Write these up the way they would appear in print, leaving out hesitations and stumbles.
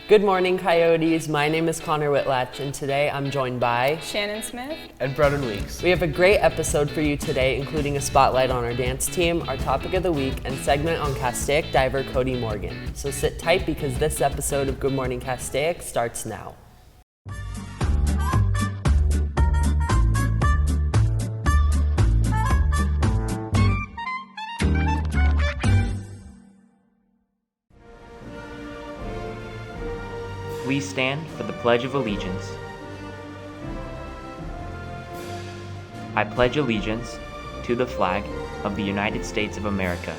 Good morning, Coyotes. My name is Connor Whitlatch, and today I'm joined by Shannon Smith and Broden Weeks. We have a great episode for you today, including a spotlight on our dance team, our topic of the week, and segment on Castaic diver Cody Morgan. So sit tight because this episode of Good Morning Castaic starts now. Please stand for the Pledge of Allegiance. I pledge allegiance to the flag of the United States of America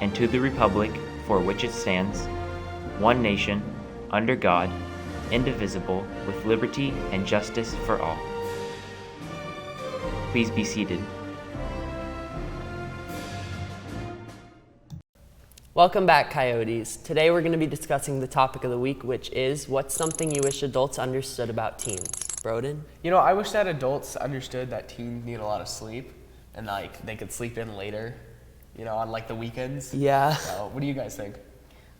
and to the republic for which it stands, one nation, under God, indivisible, with liberty and justice for all. Please be seated. Welcome back, Coyotes. Today we're going to be discussing the topic of the week, which is what's something you wish adults understood about teens? Broden? You know, I wish that adults understood that teens need a lot of sleep and they could sleep in later, on the weekends. Yeah. So, what do you guys think?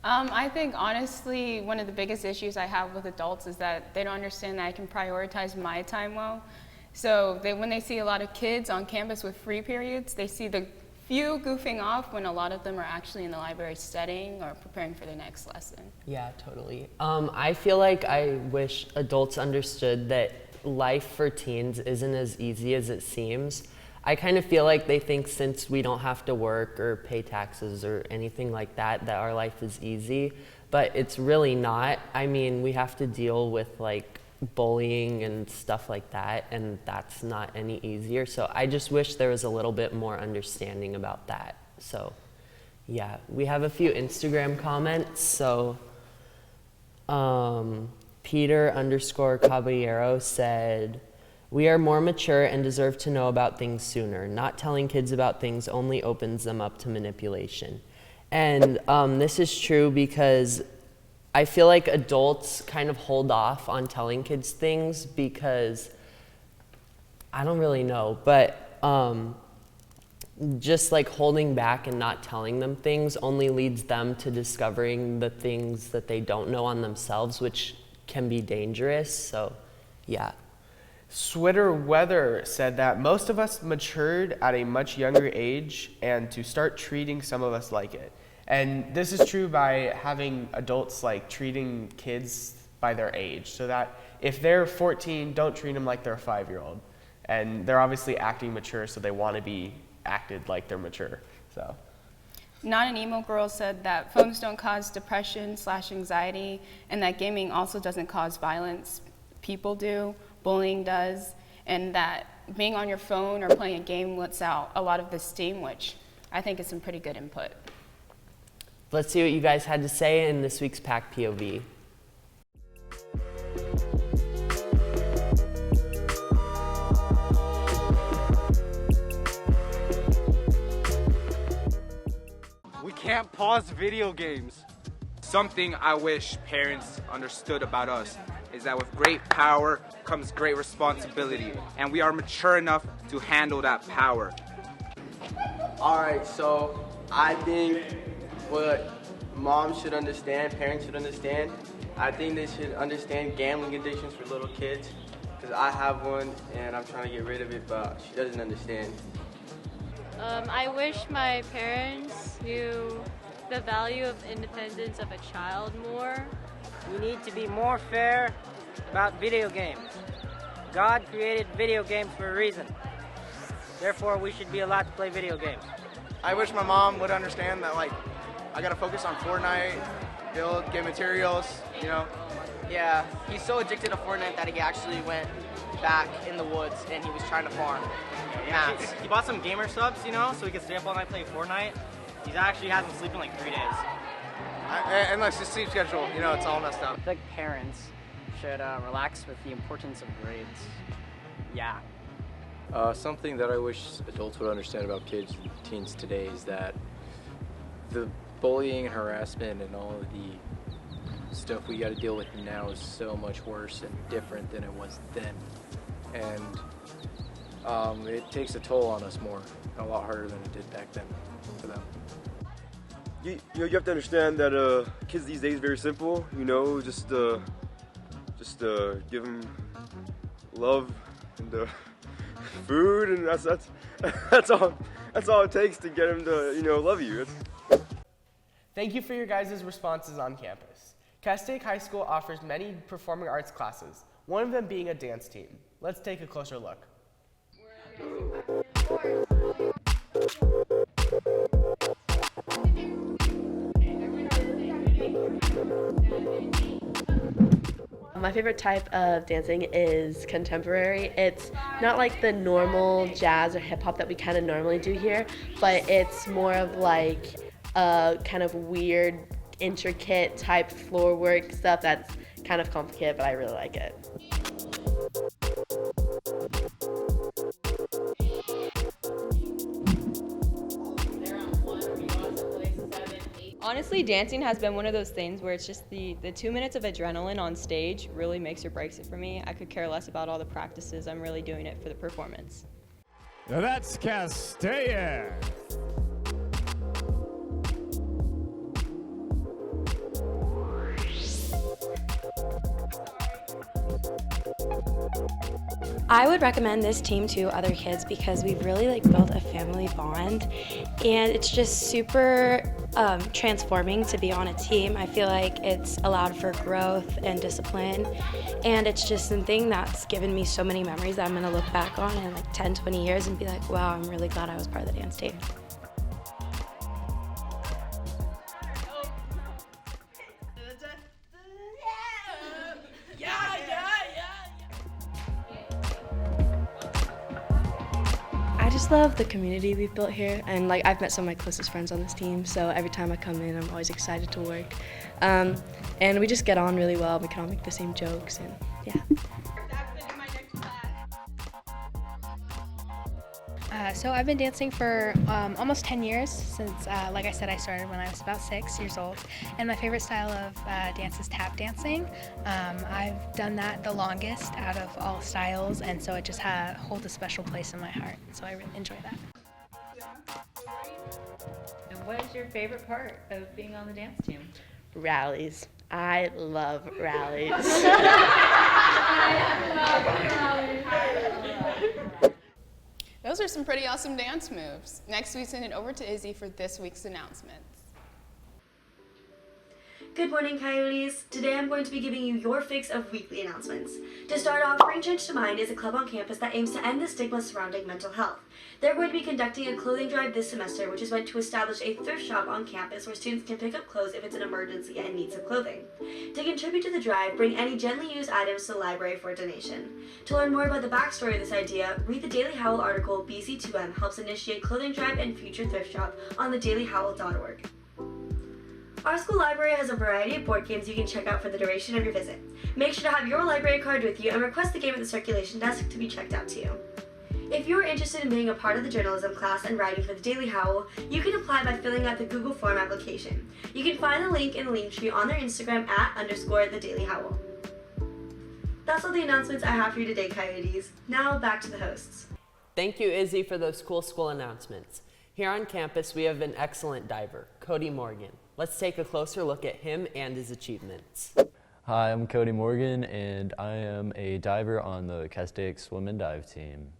I think honestly one of the biggest issues I have with adults is that they don't understand that I can prioritize my time well. So when they see a lot of kids on campus with free periods, they see the few goofing off when a lot of them are actually in the library studying or preparing for the next lesson. Yeah, totally. I feel like I wish adults understood that life for teens isn't as easy as it seems. I kind of feel like they think since we don't have to work or pay taxes or anything like that, that our life is easy, but it's really not. I mean, we have to deal with bullying and stuff like that, and that's not any easier. So I just wish there was a little bit more understanding about that. So yeah, we have a few Instagram comments. So Peter_Caballero said, "We are more mature and deserve to know about things sooner. Not telling kids about things only opens them up to manipulation." And this is true because I feel like adults kind of hold off on telling kids things because I don't really know, but just holding back and not telling them things only leads them to discovering the things that they don't know on themselves, which can be dangerous. So yeah. Sweater Weather said that most of us matured at a much younger age and to start treating some of us like it. And this is true by having adults treating kids by their age, so that if they're 14, don't treat them like they're a 5-year-old. And they're obviously acting mature, so they want to be acted like they're mature. So, Not an Emo Girl said that phones don't cause depression/anxiety and that gaming also doesn't cause violence. People do, bullying does, and that being on your phone or playing a game lets out a lot of the steam, which I think is some pretty good input. Let's see what you guys had to say in this week's Pack POV. We can't pause video games. Something I wish parents understood about us is that with great power comes great responsibility, and we are mature enough to handle that power. Alright, so I think what moms should understand, parents should understand, I think they should understand gambling addictions for little kids, because I have one and I'm trying to get rid of it, but she doesn't understand. I wish my parents knew the value of independence of a child more. We need to be more fair about video games. God created video games for a reason. Therefore, we should be allowed to play video games. I wish my mom would understand that I gotta focus on Fortnite, build, get materials, Yeah, he's so addicted to Fortnite that he actually went back in the woods and he was trying to farm. Yeah, he bought some gamer subs, so he could stay up all night playing Fortnite. He actually hasn't slept in 3 days. And his sleep schedule, it's all messed up. I think parents should relax with the importance of grades. Yeah. Something that I wish adults would understand about teens today is that the bullying and harassment and all of the stuff we got to deal with now is so much worse and different than it was then. And it takes a toll on us more, a lot harder than it did back then for them. you have to understand that kids these days are very simple. Just give them love and food, and that's all it takes to get them to love you. Thank you for your guys' responses on campus. Castaic High School offers many performing arts classes, one of them being a dance team. Let's take a closer look. My favorite type of dancing is contemporary. It's not like the normal jazz or hip hop that we kind of normally do here, but it's more of like a kind of weird, intricate type floor work stuff that's kind of complicated, but I really like it. Honestly, dancing has been one of those things where it's just the 2 minutes of adrenaline on stage really makes or breaks it for me. I could care less about all the practices. I'm really doing it for the performance. Now that's Castaic. I would recommend this team to other kids because we've really built a family bond, and it's just super transforming to be on a team. I feel like it's allowed for growth and discipline, and it's just something that's given me so many memories that I'm gonna look back on in 10, 20 years and be like, wow, I'm really glad I was part of the dance team. I just love the community we've built here, and I've met some of my closest friends on this team, so every time I come in I'm always excited to work. And we just get on really well, we can all make the same jokes, and yeah. So I've been dancing for almost 10 years since, like I said, I started when I was about 6 years old. And my favorite style of dance is tap dancing. I've done that the longest out of all styles, and so it just holds a special place in my heart. So I really enjoy that. And what is your favorite part of being on the dance team? Rallies. I love rallies. Those are some pretty awesome dance moves. Next, we send it over to Izzy for this week's announcements. Good morning, Coyotes. Today I'm going to be giving you your fix of weekly announcements. To start off, Bring Change to Mind is a club on campus that aims to end the stigma surrounding mental health. They're going to be conducting a clothing drive this semester, which is meant to establish a thrift shop on campus where students can pick up clothes if it's an emergency and need some clothing. To contribute to the drive, bring any gently used items to the library for a donation. To learn more about the backstory of this idea, read the Daily Howl article BC2M helps initiate clothing drive and future thrift shop on thedailyhowl.org. Our school library has a variety of board games you can check out for the duration of your visit. Make sure to have your library card with you and request the game at the circulation desk to be checked out to you. If you are interested in being a part of the journalism class and writing for the Daily Howl, you can apply by filling out the Google Form application. You can find the link in the link tree on their Instagram @_thedailyhowl. That's all the announcements I have for you today, Coyotes. Now back to the hosts. Thank you, Izzy, for those cool school announcements. Here on campus, we have an excellent diver, Cody Morgan. Let's take a closer look at him and his achievements. Hi, I'm Cody Morgan, and I am a diver on the Castaic swim and dive team.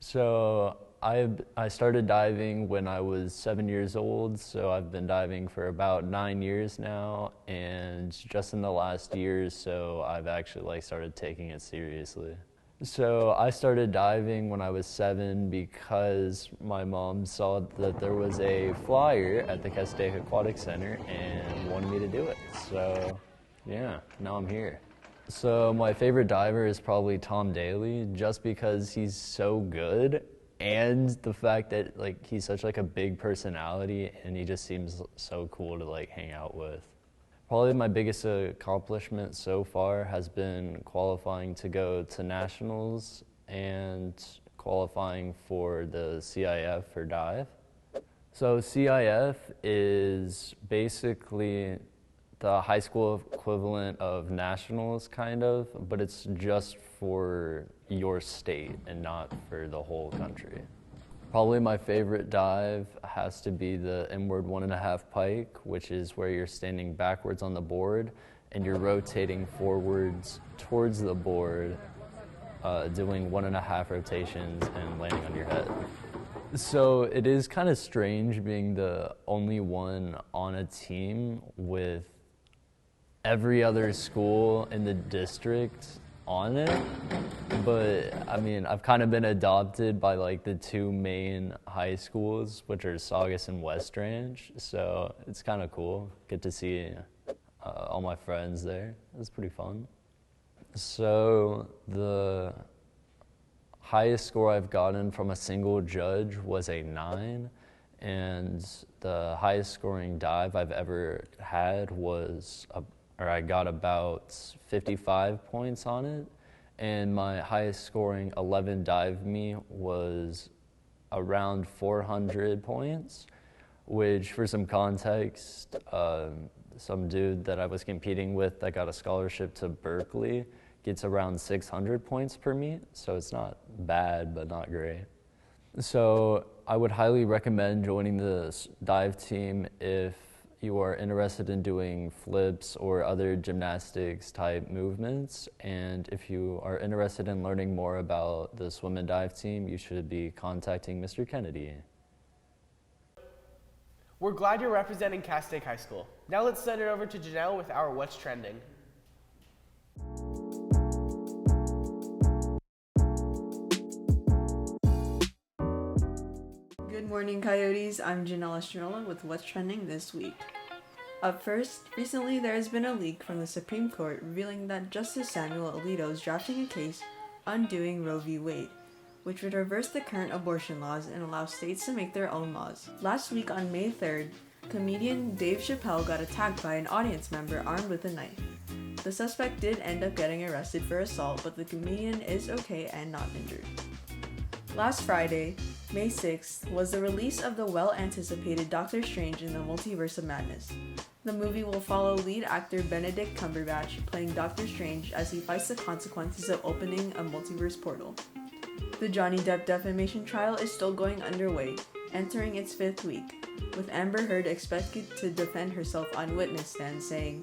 So I started diving when I was 7 years old, so I've been diving for about 9 years now, and just in the last year or so, I've actually started taking it seriously. So I started diving when I was 7 because my mom saw that there was a flyer at the Castaic Aquatic Center and wanted me to do it. So yeah, now I'm here. So my favorite diver is probably Tom Daly, just because he's so good, and the fact that he's such a big personality, and he just seems so cool to hang out with. Probably my biggest accomplishment so far has been qualifying to go to nationals and qualifying for the CIF for dive. So CIF is basically the high school equivalent of nationals, kind of, but it's just for your state and not for the whole country. Probably my favorite dive has to be the inward 1.5 pike, which is where you're standing backwards on the board and you're rotating forwards towards the board, doing 1.5 rotations and landing on your head. So it is kind of strange being the only one on a team with every other school in the district on it, but I mean, I've kind of been adopted by like the two main high schools, which are Saugus and West Ranch, so it's kind of cool. Get to see all my friends there. It's pretty fun. So the highest score I've gotten from a single judge was a 9, and the highest scoring dive I've ever had was I got about 55 points on it, and my highest scoring 11 dive meet was around 400 points, which for some context, some dude that I was competing with that got a scholarship to Berkeley gets around 600 points per meet, so it's not bad, but not great. So I would highly recommend joining the dive team if you are interested in doing flips or other gymnastics type movements, and if you are interested in learning more about the swim and dive team, you should be contacting Mr. Kennedy. We're glad you're representing Castaic High School. Now let's send it over to Janelle with our What's Trending. Good morning, Coyotes. I'm Janelle Estrella with What's Trending this week. Up first, recently there has been a leak from the Supreme Court revealing that Justice Samuel Alito is drafting a case undoing Roe v. Wade, which would reverse the current abortion laws and allow states to make their own laws. Last week on May 3rd, comedian Dave Chappelle got attacked by an audience member armed with a knife. The suspect did end up getting arrested for assault, but the comedian is okay and not injured. Last Friday, May 6th, was the release of the well-anticipated Doctor Strange in the Multiverse of Madness. The movie will follow lead actor Benedict Cumberbatch playing Doctor Strange as he fights the consequences of opening a multiverse portal. The Johnny Depp defamation trial is still going underway, entering its 5th week, with Amber Heard expected to defend herself on witness stand, saying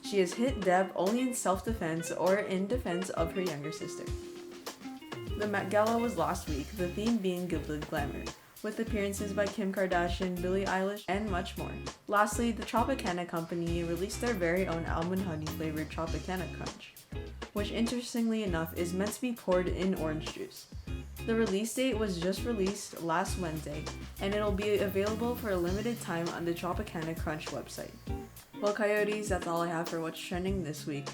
she has hit Depp only in self-defense or in defense of her younger sister. The Met Gala was last week, the theme being Good Live Glamour, with appearances by Kim Kardashian, Billie Eilish, and much more. Lastly, the Tropicana Company released their very own almond honey flavored Tropicana Crunch, which interestingly enough is meant to be poured in orange juice. The release date was just released last Wednesday, and it'll be available for a limited time on the Tropicana Crunch website. Well, Coyotes, that's all I have for What's Trending this week.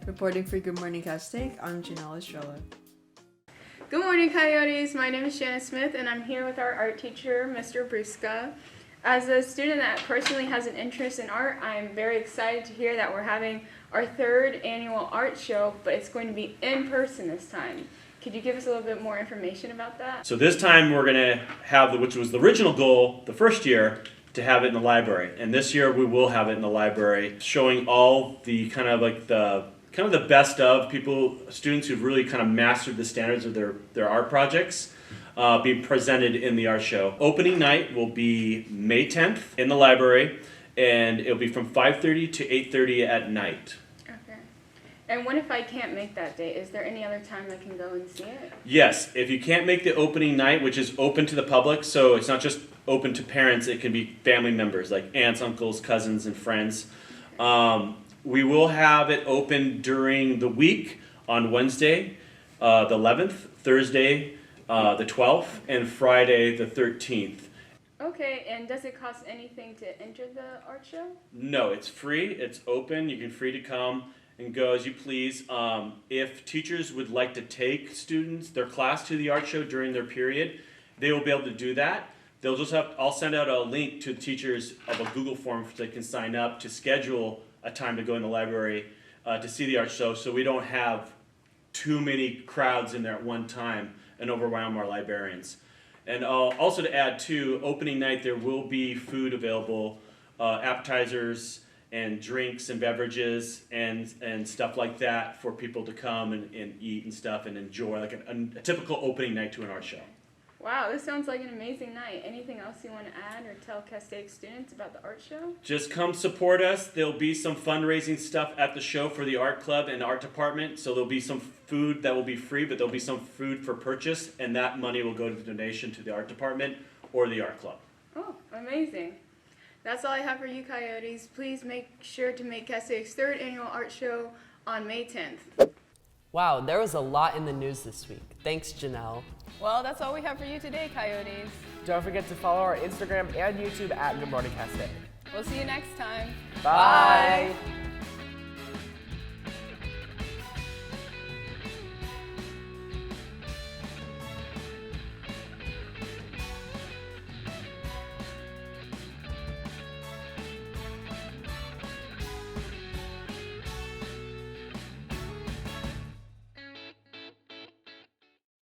Reporting for Good Morning Castaic, I'm Janelle Estrella. Good morning, Coyotes. My name is Shanna Smith, and I'm here with our art teacher, Mr. Bruska. As a student that personally has an interest in art, I'm very excited to hear that we're having our 3rd annual art show, but it's going to be in person this time. Could you give us a little bit more information about that? So this time we're going to have, which was the original goal the first year, to have it in the library. And this year we will have it in the library, showing all the kind of the best of students who've really kind of mastered the standards of their art projects being presented in the art show. Opening night will be May 10th in the library, and it'll be from 5:30 to 8:30 at night. Okay. And what if I can't make that date? Is there any other time I can go and see it? Yes, if you can't make the opening night, which is open to the public, so it's not just open to parents, it can be family members like aunts, uncles, cousins, and friends. We will have it open during the week on Wednesday, the 11th, Thursday, the 12th, and Friday, the 13th. Okay, and does it cost anything to enter the art show? No, it's free. It's open. You can free to come and go as you please. If teachers would like to take students, their class to the art show during their period, they will be able to do that. They'll just I'll send out a link to the teachers of a Google form so they can sign up to schedule a time to go in the library to see the art show, so we don't have too many crowds in there at one time and overwhelm our librarians. And also to add too, opening night there will be food available, appetizers and drinks and beverages and stuff like that for people to come and eat and stuff and enjoy, like a typical opening night to an art show. Wow, this sounds like an amazing night. Anything else you want to add or tell Castaic students about the art show? Just come support us. There'll be some fundraising stuff at the show for the art club and art department. So there'll be some food that will be free, but there'll be some food for purchase, and that money will go to the donation to the art department or the art club. Oh, amazing. That's all I have for you, Coyotes. Please make sure to make Castaic's 3rd annual art show on May 10th. Wow, there was a lot in the news this week. Thanks, Janelle. Well, that's all we have for you today, Coyotes. Don't forget to follow our Instagram and YouTube at Good Morning Castaic. We'll see you next time. Bye. Bye.